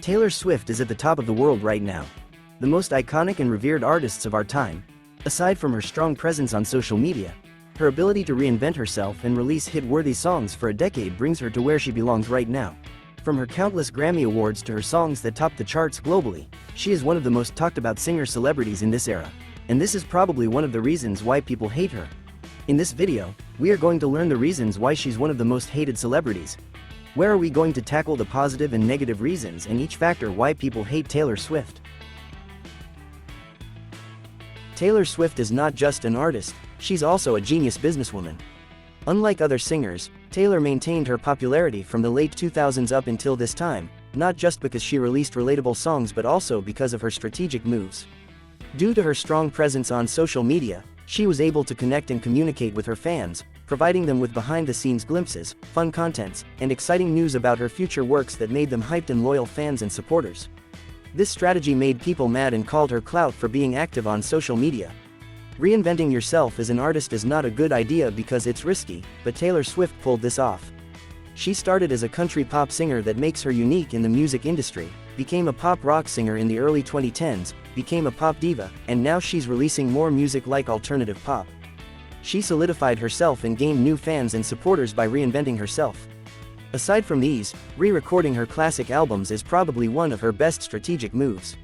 Taylor Swift is at the top of the world right now. The most iconic and revered artists of our time. Aside from her strong presence on social media, her ability to reinvent herself and release hit-worthy songs for a decade brings her to where she belongs right now. From her countless Grammy Awards to her songs that top the charts globally, she is one of the most talked-about singer-celebrities in this era. And this is probably one of the reasons why people hate her. In this video, we are going to learn the reasons why she's one of the most hated celebrities. Where are we going to tackle the positive and negative reasons and each factor why people hate Taylor Swift. Taylor Swift is not just an artist, she's also a genius businesswoman. Unlike other singers, Taylor maintained her popularity from the late 2000s up until this time, not just because she released relatable songs but also because of her strategic moves. Due to her strong presence on social media, she was able to connect and communicate with her fans, providing them with behind-the-scenes glimpses, fun contents, and exciting news about her future works that made them hyped and loyal fans and supporters. This strategy made people mad and called her clout for being active on social media. Reinventing yourself as an artist is not a good idea because it's risky, but Taylor Swift pulled this off. She started as a country pop singer that makes her unique in the music industry, became a pop rock singer in the early 2010s, became a pop diva, and now she's releasing more music like alternative pop. She solidified herself and gained new fans and supporters by reinventing herself. Aside from these, re-recording her classic albums is probably one of her best strategic moves.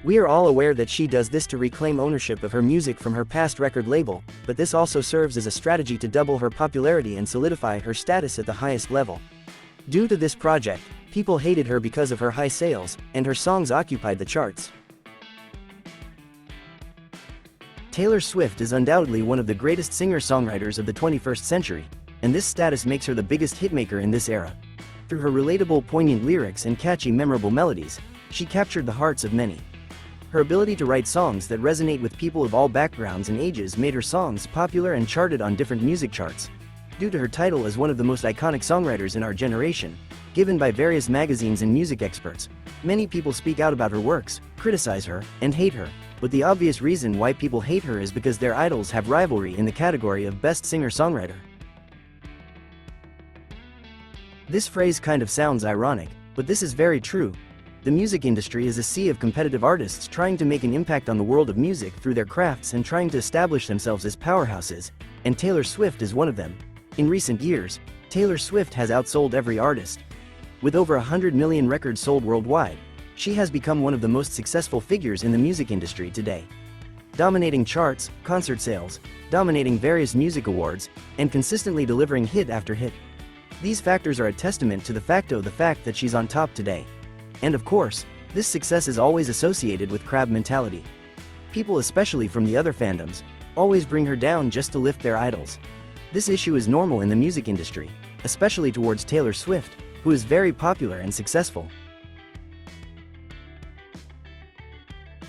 We are all aware that she does this to reclaim ownership of her music from her past record label, but this also serves as a strategy to double her popularity and solidify her status at the highest level. Due to this project, people hated her because of her high sales, and her songs occupied the charts. Taylor Swift is undoubtedly one of the greatest singer-songwriters of the 21st century, and this status makes her the biggest hitmaker in this era. Through her relatable, poignant lyrics and catchy, memorable melodies, she captured the hearts of many. Her ability to write songs that resonate with people of all backgrounds and ages made her songs popular and charted on different music charts. Due to her title as one of the most iconic songwriters in our generation, given by various magazines and music experts, many people speak out about her works, criticize her, and hate her. But the obvious reason why people hate her is because their idols have rivalry in the category of Best Singer-Songwriter. This phrase kind of sounds ironic, but this is very true. The music industry is a sea of competitive artists trying to make an impact on the world of music through their crafts and trying to establish themselves as powerhouses, and Taylor Swift is one of them. In recent years, Taylor Swift has outsold every artist. With over 100 million records sold worldwide, she has become one of the most successful figures in the music industry today. Dominating charts, concert sales, dominating various music awards, and consistently delivering hit after hit. These factors are a testament to the fact that she's on top today. And of course, this success is always associated with crab mentality. People, especially from the other fandoms, always bring her down just to lift their idols. This issue is normal in the music industry, especially towards Taylor Swift, who is very popular and successful.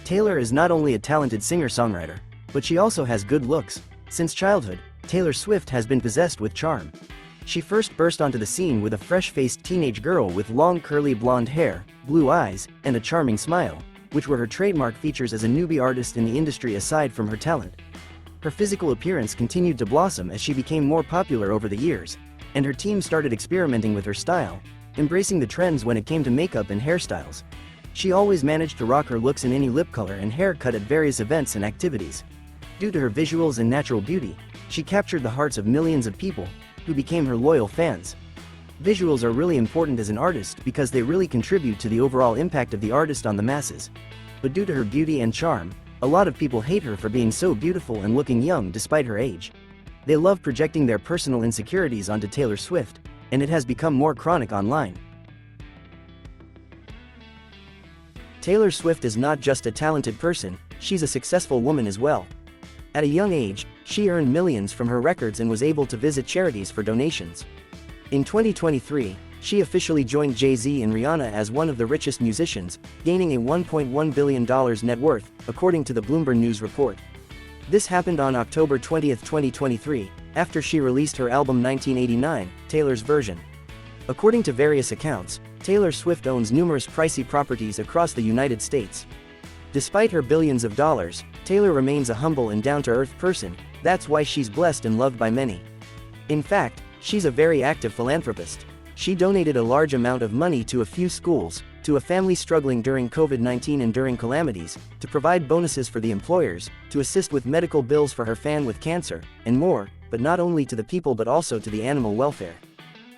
Taylor is not only a talented singer-songwriter, but she also has good looks. Since childhood, Taylor Swift has been possessed with charm. She first burst onto the scene with a fresh-faced teenage girl with long curly blonde hair, blue eyes, and a charming smile, which were her trademark features as a newbie artist in the industry aside from her talent. Her physical appearance continued to blossom as she became more popular over the years, and her team started experimenting with her style, embracing the trends when it came to makeup and hairstyles. She always managed to rock her looks in any lip color and haircut at various events and activities. Due to her visuals and natural beauty, she captured the hearts of millions of people, who became her loyal fans. Visuals are really important as an artist because they really contribute to the overall impact of the artist on the masses. But due to her beauty and charm, a lot of people hate her for being so beautiful and looking young despite her age. They love projecting their personal insecurities onto Taylor Swift, and it has become more chronic online. Taylor Swift is not just a talented person, she's a successful woman as well. At a young age, she earned millions from her records and was able to visit charities for donations. In 2023, she officially joined Jay-Z and Rihanna as one of the richest musicians, gaining a $1.1 billion net worth, according to the Bloomberg News report. This happened on October 20, 2023, after she released her album 1989, Taylor's Version. According to various accounts, Taylor Swift owns numerous pricey properties across the United States. Despite her billions of dollars, Taylor remains a humble and down-to-earth person. That's why she's blessed and loved by many. In fact, she's a very active philanthropist. She donated a large amount of money to a few schools, to a family struggling during COVID-19 and during calamities, to provide bonuses for the employers, to assist with medical bills for her fan with cancer, and more, but not only to the people but also to the animal welfare.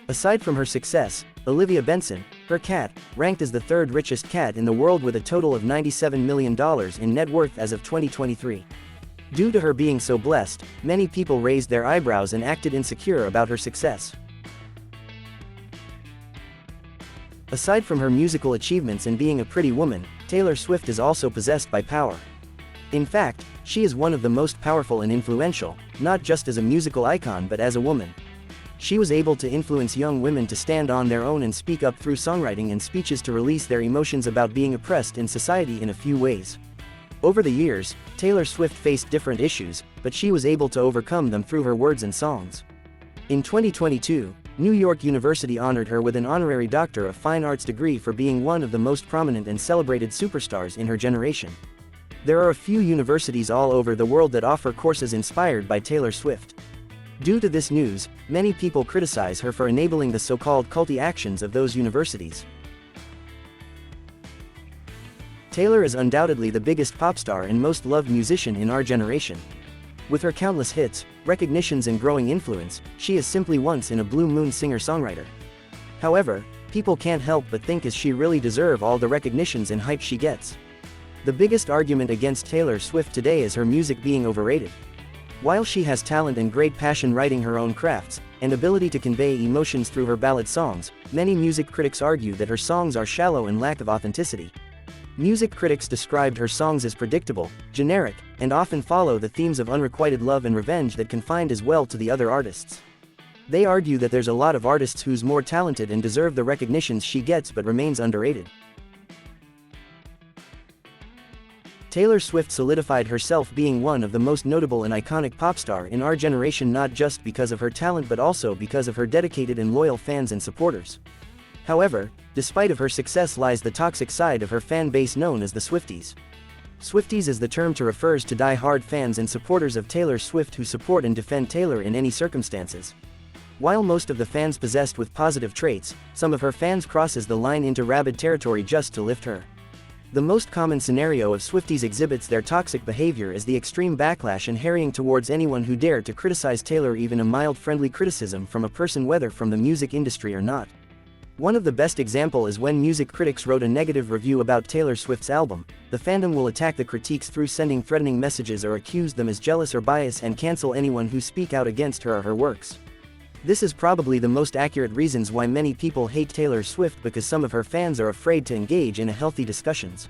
Aside from her success, Olivia Benson, her cat, ranked as the third richest cat in the world with a total of $97 million in net worth as of 2023. Due to her being so blessed, many people raised their eyebrows and acted insecure about her success. Aside from her musical achievements and being a pretty woman, Taylor Swift is also possessed by power. In fact, she is one of the most powerful and influential, not just as a musical icon but as a woman. She was able to influence young women to stand on their own and speak up through songwriting and speeches to release their emotions about being oppressed in society in a few ways. Over the years, Taylor Swift faced different issues, but she was able to overcome them through her words and songs. In 2022, New York University honored her with an honorary Doctor of Fine Arts degree for being one of the most prominent and celebrated superstars in her generation. There are a few universities all over the world that offer courses inspired by Taylor Swift. Due to this news, many people criticize her for enabling the so-called culty actions of those universities. Taylor is undoubtedly the biggest pop star and most loved musician in our generation. With her countless hits, recognitions and growing influence, she is simply once in a blue moon singer-songwriter. However, people can't help but think does she really deserve all the recognitions and hype she gets? The biggest argument against Taylor Swift today is her music being overrated. While she has talent and great passion writing her own crafts, and ability to convey emotions through her ballad songs, many music critics argue that her songs are shallow and lack of authenticity. Music critics described her songs as predictable, generic, and often follow the themes of unrequited love and revenge that can find as well to the other artists. They argue that there's a lot of artists who's more talented and deserve the recognitions she gets but remains underrated. Taylor Swift solidified herself being one of the most notable and iconic pop star in our generation not just because of her talent but also because of her dedicated and loyal fans and supporters. However, despite of her success lies the toxic side of her fan base known as the Swifties. Swifties is the term to refers to die-hard fans and supporters of Taylor Swift who support and defend Taylor in any circumstances. While most of the fans possessed with positive traits, some of her fans crosses the line into rabid territory just to lift her. The most common scenario of Swifties exhibits their toxic behavior is the extreme backlash and harrying towards anyone who dare to criticize Taylor, even a mild friendly criticism from a person whether from the music industry or not. One of the best example is when music critics wrote a negative review about Taylor Swift's album. The fandom will attack the critiques through sending threatening messages or accuse them as jealous or biased and cancel anyone who speak out against her or her works. This is probably the most accurate reasons why many people hate Taylor Swift, because some of her fans are afraid to engage in healthy discussions.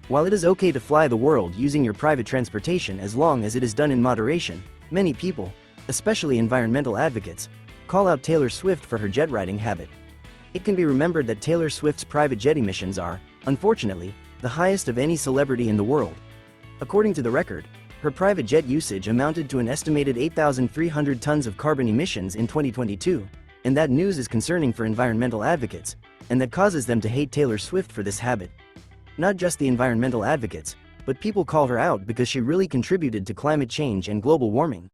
While it is okay to fly the world using your private transportation as long as it is done in moderation, many people, especially environmental advocates, call out Taylor Swift for her jet riding habit. It can be remembered that Taylor Swift's private jet emissions are, unfortunately, the highest of any celebrity in the world. According to the record, her private jet usage amounted to an estimated 8,300 tons of carbon emissions in 2022, and that news is concerning for environmental advocates, and that causes them to hate Taylor Swift for this habit. Not just the environmental advocates, but people call her out because she really contributed to climate change and global warming.